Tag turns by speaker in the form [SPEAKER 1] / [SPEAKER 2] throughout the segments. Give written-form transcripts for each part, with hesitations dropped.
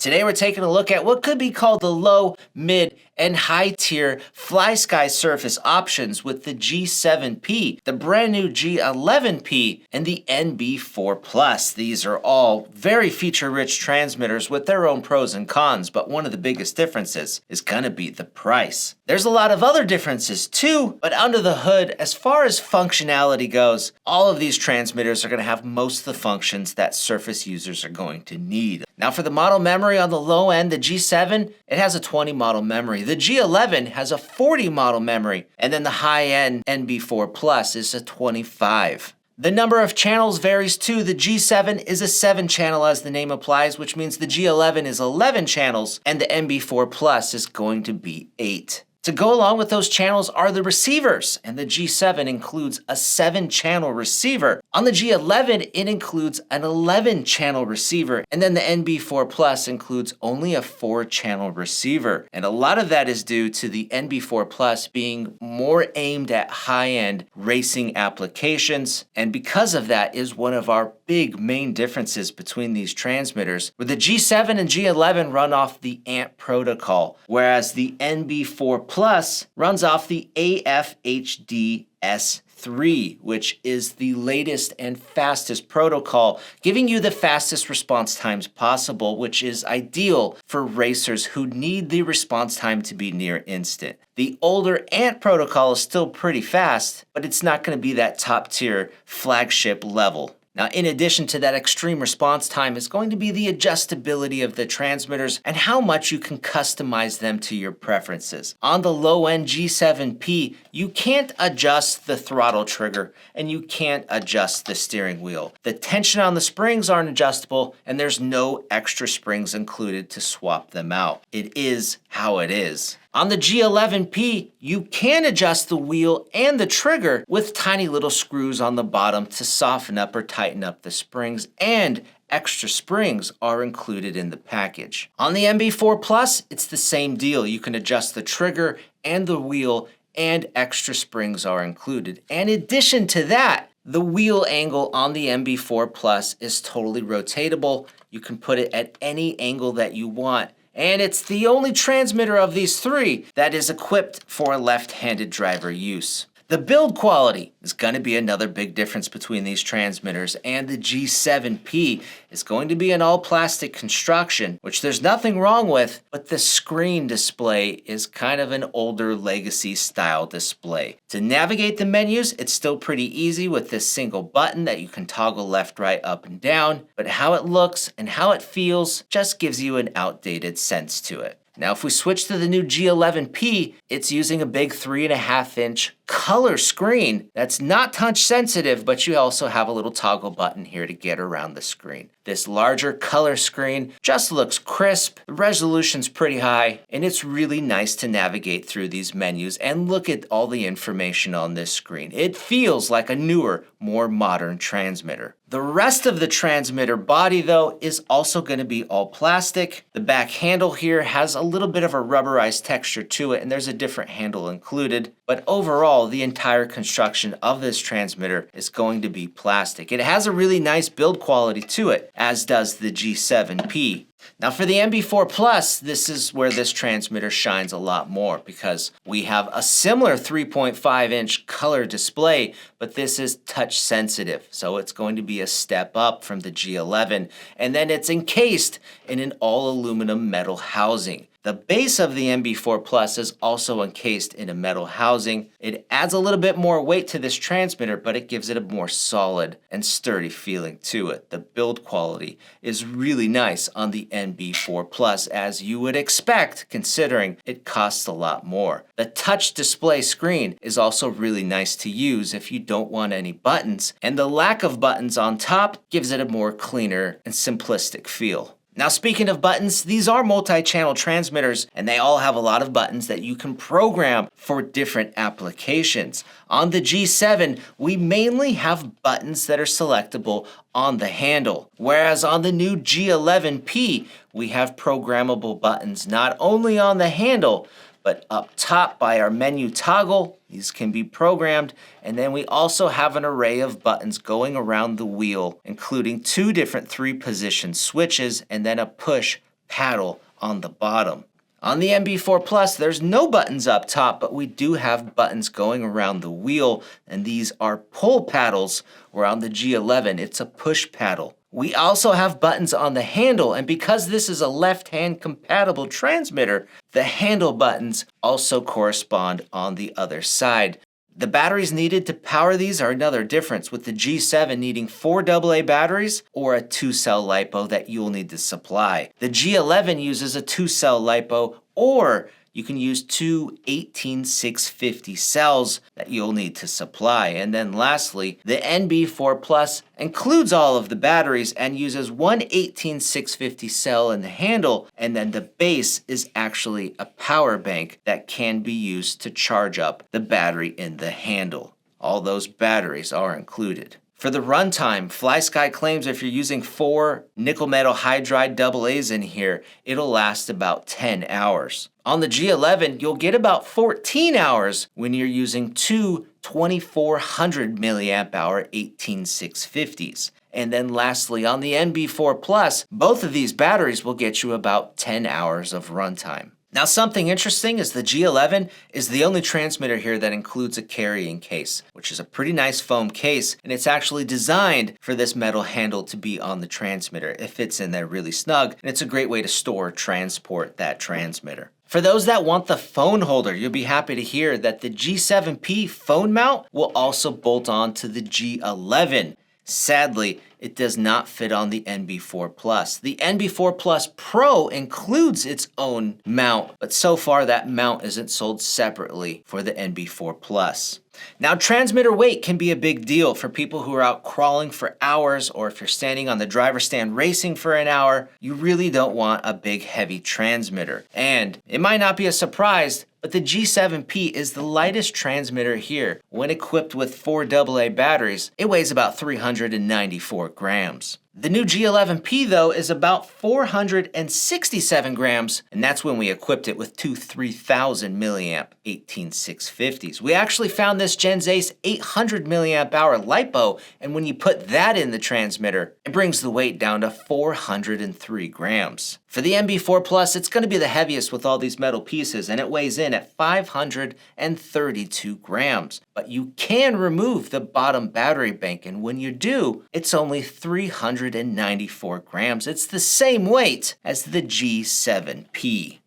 [SPEAKER 1] Today we're taking a look at what could be called the low, mid, and high tier Flysky surface options with the G7P, the brand new G11P, and the NB4 Plus. These are all very feature-rich transmitters with their own pros and cons, but one of the biggest differences is gonna be the price. There's a lot of other differences too, but under the hood, as far as functionality goes, all of these transmitters are gonna have most of the functions that surface users are going to need. Now for the model memory on the low end, the G7, it has a 20 model memory. The G11 has a 40 model memory, and then the high-end NB4 Plus is a 25. The number of channels varies too. The G7 is a 7 channel as the name applies, which means the G11 is 11 channels, and the NB4 Plus is going to be 8. To go along with those channels are the receivers, and the G7 includes a 7-channel receiver. On the G11, it includes an 11-channel receiver, and then the NB4 Plus includes only a 4-channel receiver. And a lot of that is due to the NB4 Plus being more aimed at high-end racing applications, and because of that is one of our big main differences between these transmitters, where the G7 and G11 run off the ANT protocol, whereas the NB4 Plus runs off the AFHD-S3, which is the latest and fastest protocol, giving you the fastest response times possible, which is ideal for racers who need the response time to be near instant. The older ANT protocol is still pretty fast, but it's not going to be that top tier flagship level. Now, in addition to that extreme response time is going to be the adjustability of the transmitters and how much you can customize them to your preferences. On the low-end G7P, you can't adjust the throttle trigger and you can't adjust the steering wheel. The tension on the springs aren't adjustable and there's no extra springs included to swap them out. It is how it is. On the G11P, you can adjust the wheel and the trigger with tiny little screws on the bottom to soften up or tighten up the springs, and extra springs are included in the package. On the NB4 Plus, it's the same deal. You can adjust the trigger and the wheel, and extra springs are included. And in addition to that, the wheel angle on the NB4 Plus is totally rotatable. You can put it at any angle that you want. And it's the only transmitter of these three that is equipped for left-handed driver use. The build quality is going to be another big difference between these transmitters, and the G7P is going to be an all-plastic construction, which there's nothing wrong with, but the screen display is kind of an older legacy style display. To navigate the menus, it's still pretty easy with this single button that you can toggle left, right, up, and down, but how it looks and how it feels just gives you an outdated sense to it. Now, if we switch to the new G11P, it's using a big 3.5-inch color screen that's not touch sensitive, but you also have a little toggle button here to get around the screen. This larger color screen just looks crisp, the resolution's pretty high, and it's really nice to navigate through these menus and look at all the information on this screen. It feels like a newer, more modern transmitter. The rest of the transmitter body, though, is also going to be all plastic. The back handle here has a little bit of a rubberized texture to it, and there's a different handle included. But overall, the entire construction of this transmitter is going to be plastic. It has a really nice build quality to it, as does the G7P. Now for the NB4 Plus, this is where this transmitter shines a lot more because we have a similar 3.5-inch color display, but this is touch sensitive. So it's going to be a step up from the G11, and then it's encased in an all aluminum metal housing. The base of the NB4 Plus is also encased in a metal housing. It adds a little bit more weight to this transmitter, but it gives it a more solid and sturdy feeling to it. The build quality is really nice on the NB4 Plus, as you would expect, considering it costs a lot more. The touch display screen is also really nice to use if you don't want any buttons, and the lack of buttons on top gives it a more cleaner and simplistic feel. Now, speaking of buttons, these are multi-channel transmitters, and they all have a lot of buttons that you can program for different applications. On the G7, we mainly have buttons that are selectable on the handle, whereas on the new G11P, we have programmable buttons not only on the handle, but up top by our menu toggle. These can be programmed, and then we also have an array of buttons going around the wheel, including 2 different 3-position switches and then a push paddle on the bottom. On the NB4 Plus, there's no buttons up top, but we do have buttons going around the wheel, and these are pull paddles, where on the G11, it's a push paddle. We also have buttons on the handle, and because this is a left-hand compatible transmitter, the handle buttons also correspond on the other side. The batteries needed to power these are another difference, with the G7 needing 4 AA batteries or a 2-cell LiPo that you'll need to supply. The G11 uses a 2-cell LiPo, or you can use 2 18650 cells that you'll need to supply. And then lastly, the NB4 Plus includes all of the batteries and uses 1 18650 cell in the handle, and then the base is actually a power bank that can be used to charge up the battery in the handle. All those batteries are included. For the runtime, Flysky claims if you're using 4 nickel metal hydride AA's in here, it'll last about 10 hours. On the G11, you'll get about 14 hours when you're using 2 2400 milliamp hour 18650s. And then lastly, on the NB4 Plus, both of these batteries will get you about 10 hours of runtime. Now, something interesting is the G11 is the only transmitter here that includes a carrying case, which is a pretty nice foam case, and it's actually designed for this metal handle to be on the transmitter. It fits in there really snug, and it's a great way to store or transport that transmitter. For those that want the phone holder, you'll be happy to hear that the G7P phone mount will also bolt on to the G11. Sadly, it does not fit on the NB4 Plus. The NB4 Plus Pro includes its own mount, but so far that mount isn't sold separately for the NB4 Plus. Now, transmitter weight can be a big deal for people who are out crawling for hours, or if you're standing on the driver's stand racing for an hour, you really don't want a big heavy transmitter. And it might not be a surprise, but the G7P is the lightest transmitter here. When equipped with 4 AA batteries, it weighs about 394 grams. The new G11P, though, is about 467 grams, and that's when we equipped it with 2 3000 milliamp 18650s. We actually found this Gen's Ace 800 milliamp hour LiPo, and when you put that in the transmitter, it brings the weight down to 403 grams. For the NB4 Plus, it's going to be the heaviest with all these metal pieces, and it weighs in at 532 grams. But you can remove the bottom battery bank, and when you do, it's only 394 grams. It's the same weight as the G7P.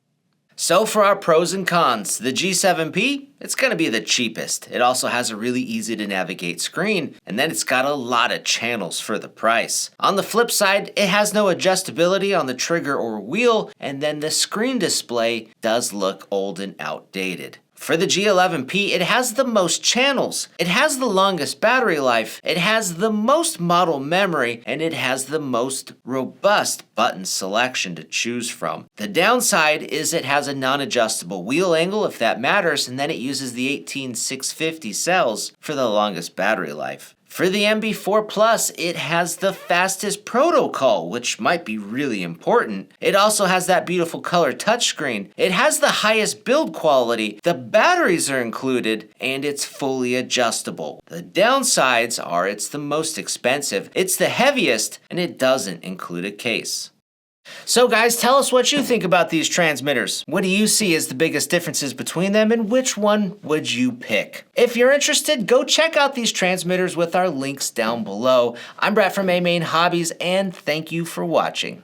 [SPEAKER 1] So for our pros and cons, the G7P, it's going to be the cheapest. It also has a really easy to navigate screen, and then it's got a lot of channels for the price. On the flip side, it has no adjustability on the trigger or wheel, and then the screen display does look old and outdated. For the G11P, it has the most channels, it has the longest battery life, it has the most model memory, and it has the most robust button selection to choose from. The downside is it has a non-adjustable wheel angle if that matters, and then it uses the 18650 cells for the longest battery life. For the NB4 Plus, it has the fastest protocol, which might be really important. It also has that beautiful color touchscreen. It has the highest build quality, the batteries are included, and it's fully adjustable. The downsides are it's the most expensive, it's the heaviest, and it doesn't include a case. So guys, tell us what you think about these transmitters. What do you see as the biggest differences between them, and which one would you pick? If you're interested, go check out these transmitters with our links down below. I'm Brett from AMain Hobbies, and thank you for watching.